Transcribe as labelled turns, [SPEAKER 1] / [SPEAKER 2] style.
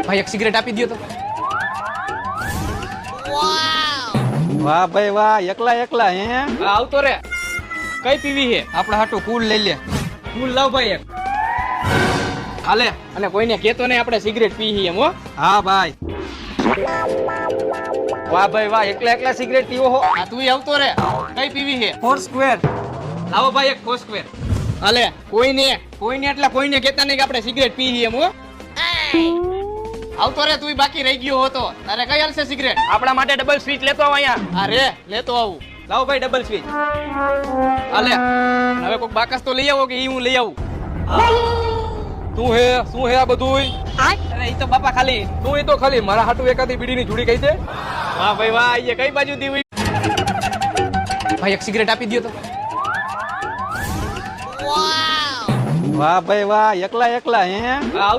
[SPEAKER 1] ભાઈ એક સિગરેટ આપી દો તો.
[SPEAKER 2] વાહ ભાઈ વાહ, એકલા એકલા હે.
[SPEAKER 1] હા, આવતો રે. કઈ પીવી છે?
[SPEAKER 2] આપડે હાટું કુલ લઈ લે.
[SPEAKER 1] ફૂલ લાવ ભાઈ એક. હાલે. અને કોઈને કેતો નહીં આપણે સિગરેટ પી એમ હો.
[SPEAKER 2] હા ભાઈ.
[SPEAKER 1] વાહ ભાઈ વાહ, એકલા એકલા સિગરેટ પીવો હો. હા, તું આવતો રે. કઈ પીવી છે?
[SPEAKER 2] Four square.
[SPEAKER 1] લાવો ભાઈ એક ફોર સ્ક્વેર. હાલે. કોઈને એટલે કોઈને કેતા નહીં કે આપણે સિગરેટ પી એમ હો. આવતો રે, તું બાકી રહી ગયો હતો. તારે કઈ હાલશે સિગરેટ? આપણા માટે ડબલ સ્વીચ લેતો આવ અહીંયા. હા રે, લેતો આવું. લાવો ભાઈ ડબલ સ્વીચ. હાલે. હવે કોઈક બાકસ તો લઈ આવો કે ઈ હું લઈ આવું.
[SPEAKER 2] શું હે આ બધું?
[SPEAKER 1] અરે ઈ તો બાપા ખાલી.
[SPEAKER 2] તું એ તો ખાલી મારા હાટુ એકાદી બીડીની જોડી કહી દે.
[SPEAKER 1] વાહ ભાઈ વાહ, એ કઈ બાજુ દી હોય? ભાઈ એક સિગરેટ આપી દો તો.
[SPEAKER 2] વાહ ભાઈ વાહ, એકલા એકલા હે.
[SPEAKER 1] આવ